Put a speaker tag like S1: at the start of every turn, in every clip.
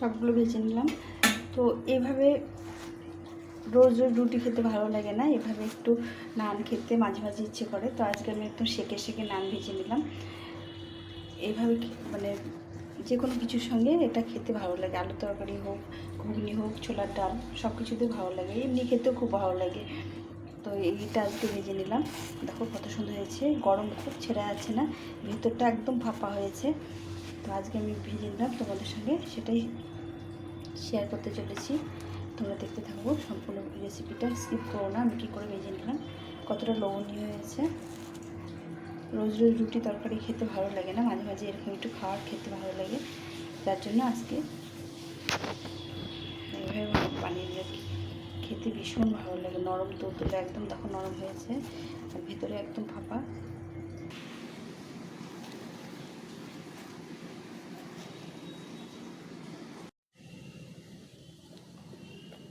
S1: সবগুলো ভেজে নিলাম। তো এইভাবে রোজ রোজ রুটি খেতে ভালো লাগে না, এভাবে একটু নান খেতে মাঝে মাঝে ইচ্ছে করে। তো আজকে আমি একটু সেঁকে সেঁকে নান ভেজে নিলাম। এইভাবে মানে যে কোনো কিছুর সঙ্গে এটা খেতে ভালো লাগে, আলু তরকারি হোক, ঘুগনি হোক, ছোলার ডাল, সব কিছুতেই ভালো লাগে, এমনি খেতেও খুব ভালো লাগে। তো এইটা আজকে ভেজে নিলাম। দেখো কত সুন্দর হয়েছে, গরম খুব ছেড়ে যাচ্ছে না, ভিতরটা একদম ফাঁপা হয়েছে। তো আজকে আমি ভেজে নিলাম, তোমাদের সঙ্গে সেটাই শেয়ার করতে চলেছি। তোমরা দেখতে থাকবো সম্পূর্ণ রেসিপিটা, স্কিপ করো না। আমি কী করে ভেজে নিলাম, কতটা লবণীয় হয়েছে। রোজ রোজ রুটি তরকারি খেতে ভালো লাগে না, মাঝে মাঝে এরকম একটু খাবার খেতে ভালো লাগে। যার জন্য আজকে এইভাবে বানিয়ে নিয়ে খেতে ভীষণ ভালো লাগে। নরম তুলতুলে একদম, দেখো নরম হয়েছে, আর ভেতরে একদম ফাঁপা।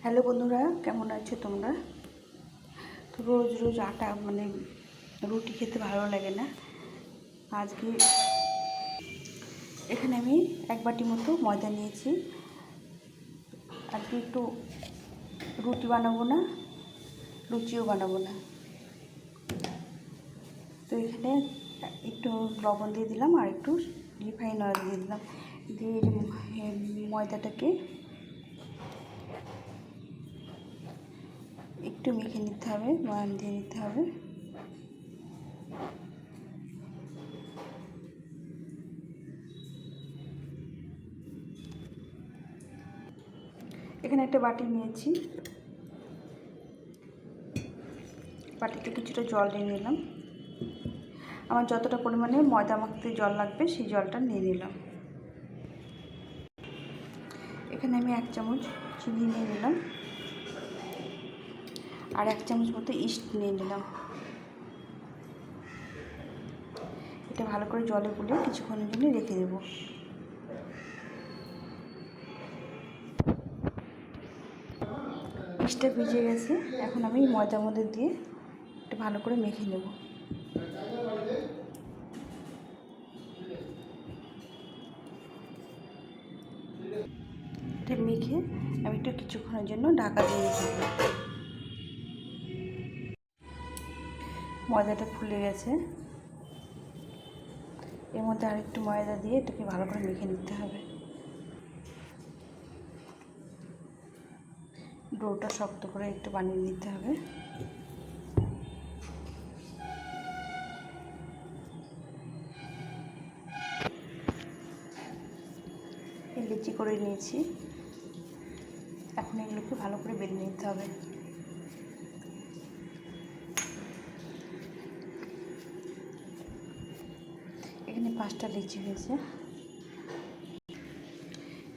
S1: হ্যালো বন্ধুরা, কেমন আছো তোমরা? তো রোজ রোজ আটা মানে রুটি খেতে ভালো লাগে না। আজকে এখানে আমি 1 বাটি মতো ময়দা নিয়েছি। আজকে একটু রুটি বানাবো না, লুচিও বানাবো না। তো এখানে একটু লবণ দিয়ে দিলাম আর একটু রিফাইন অয়েল দিয়ে দিলাম, দিয়ে ময়দাটাকে একটু মেখে নিতে হবে, ময়ান দিয়ে নিতে হবে। এখানে একটা বাটি নিয়েছি, বাটিতে কিছুটা জল নিয়ে নিলাম। আমার যতটা পরিমাণে ময়দা মাখতে জল লাগবে সেই জলটা নিয়ে নিলাম। এখানে আমি 1 চামচ চিনি নিয়ে নিলাম, আর 1 চামচ মতো ইস্ট নিয়ে নিলাম। এটা ভালো করে জলে গুলে কিছুক্ষণের জন্য রেখে দেবো। ইস্টটা ভিজে গেছে, এখন আমি ময়দার মধ্যে দিয়ে একটু ভালো করে মেখে নেব। এটা মেখে আমি একটু কিছুক্ষণের জন্য ঢাকা দিয়ে রেখে দেব। ময়দাটা ফুলে গেছে, এর মধ্যে আর একটু ময়দা দিয়ে এটাকে ভালো করে মেখে নিতে হবে। ডোটা শক্ত করে একটু বানিয়ে নিতে হবে। লিচি করে নিয়েছি, এখন এগুলোকে ভালো করে বেলে নিতে হবে। এখানে 5টা লিচি হয়েছে।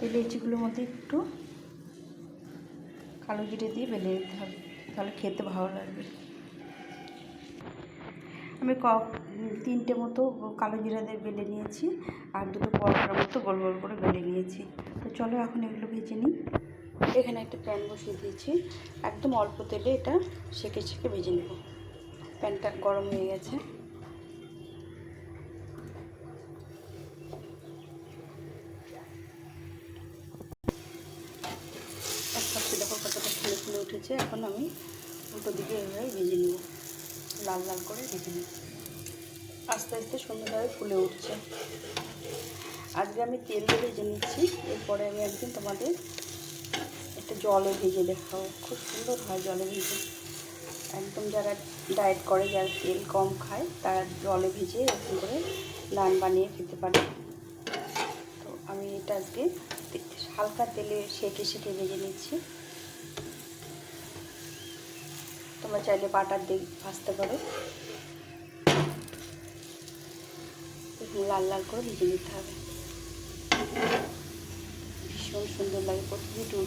S1: এই লিচিগুলোর মধ্যে একটু কালো জিরে দিয়ে বেলে নিতে হবে, তাহলে খেতে ভালো লাগবে। আমি 3টে মতো কালো জিরা দিয়ে বেলে নিয়েছি, আর 2টো পরোটার মতো গোল গোল করে বেলে নিয়েছি। তো চলো এখন এগুলো ভেজে নিই। এখানে একটা প্যান বসিয়ে দিয়েছি, একদম অল্প তেলে এটা সেঁকে সেঁকে ভেজে নেব। প্যানটা গরম হয়ে গেছে। এক পাশে দেখো কতটা ফুলে ফুলে উঠেছে। এখন আমি উল্টো দিকে এভাবে ভেজে নেব, লাল লাল করে ভেজে নেব। আস্তে আস্তে সুন্দরভাবে ফুলে উঠছে। আজকে আমি তেল দিয়ে ভেজে নিচ্ছি, এরপরে আমি একদিন তোমাদের একটা জলে ভেজে দেখাবো, খুব সুন্দর হয় জলে ভেজে। একদম যারা ডায়েট করে, যারা তেল কম খায়, তারা জলে ভেজে এরকম করে নান বানিয়ে খেতে পারে। তো আমি এটা আজকে হালকা তেলে সেঁকে সেঁকে ভেজে নিচ্ছি। তোমরা চাইলে বাটার দিয়ে ভাজতে পারো। লাল লাল করে ভেজে নিতে হবে, ভীষণ সুন্দর লাগে। প্রতিদিন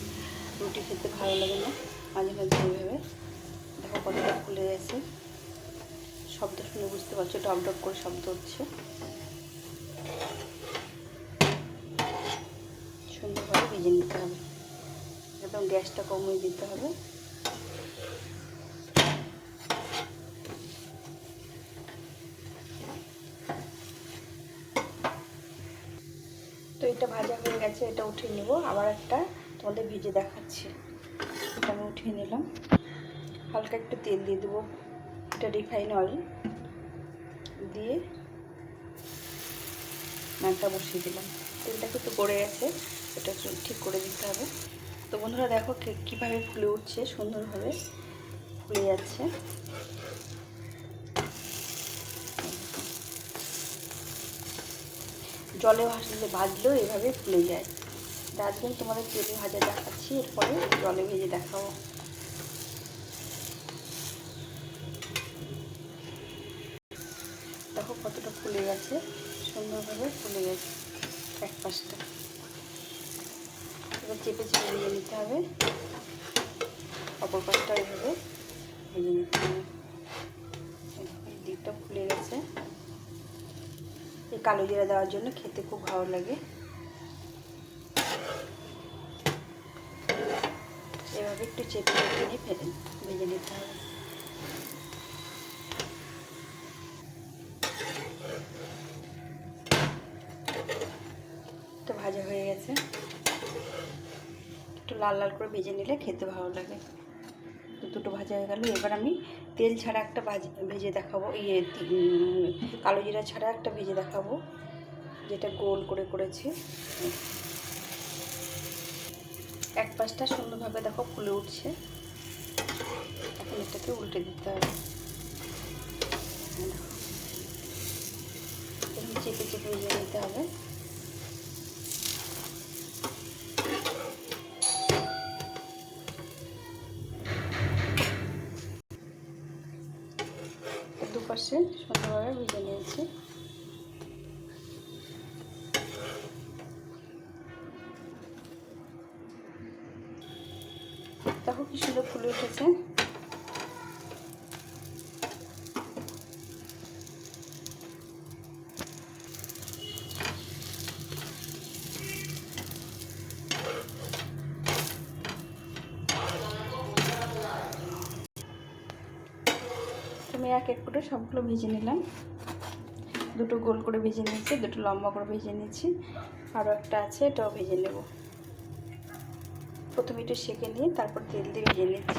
S1: রুটি খেতে ভালো লাগে না, মাঝে মাঝে এইভাবে। দেখো কতটা ফুলে গেছে, শব্দ শুনে বুঝতে পারছো, ডব ডব করে শব্দ হচ্ছে। সুন্দরভাবে ভেজে নিতে হবে, একদম গ্যাসটা কমিয়ে দিতে হবে। তো এটা ভাজা হয়ে গেছে, এটা উঠিয়ে নেব। আবার একটা তোমাদের ভেজে দেখাচ্ছি। এটা আমি উঠিয়ে নিলাম। হালকা একটু তেল দিয়ে দেবো, এটা রিফাইন অয়েল দিয়ে নানটা বসিয়ে দিলাম। তেলটা একটু গড়ে গেছে, এটা ঠিক করে দিতে হবে। তো বন্ধুরা দেখো কীভাবে ফুলে উঠছে, সুন্দরভাবে ফুলে যাচ্ছে। জলে ভাজলেও এভাবে ফুলে যায়। আজকে আমি তোমাদের তেলে ভাজা দেখাচ্ছি, এরপরে জলে ভেজে দেখাবো। দেখো কতটা ফুলে গেছে, সুন্দরভাবে ফুলে গেছে এক পাশটা। এবার চেপে চেপে ভেজে নিতে হবে, অপর পাশটা এইভাবে ভেজে নিতে হবে। এই দিকটা ফুলে গেছে। এই কালো জিরা দেওয়ার জন্য খেতে খুব ভালো লাগে। এভাবে একটু চেপে চেপে নিয়ে ভেজে নিতে হবে। তো ভাজা হয়ে গেছে, একটু লাল লাল করে ভেজে নিলে খেতে ভালো লাগে। দুটো ভাজা হয়ে গেল। এবার আমি তেল ছাড়া একটা ভেজে দেখাবো, কালো জিরা ছাড়া একটা ভেজে দেখাবো, যেটা গোল করে করেছি। এক পাশটা সুন্দরভাবে দেখো ফুলে উঠছে। এখন এটাকে উল্টে দিতে হবে। চেপে চেপে ভেজে নিতে হবে। দুপাশে সুন্দরভাবে ভেজে নিয়েছি। দেখো কি সুন্দর ফুলে উঠেছে। আমি এক এক করে সবগুলো ভেজে নিলাম। দুটো গোল করে ভেজে নিয়েছি, দুটো লম্বা করে ভেজে নিয়েছি, আরও একটা আছে, এটাও ভেজে নেব। প্রথমে একটু সেঁকে নিয়ে তারপর তেল দিয়ে ভেজে নিচ্ছি।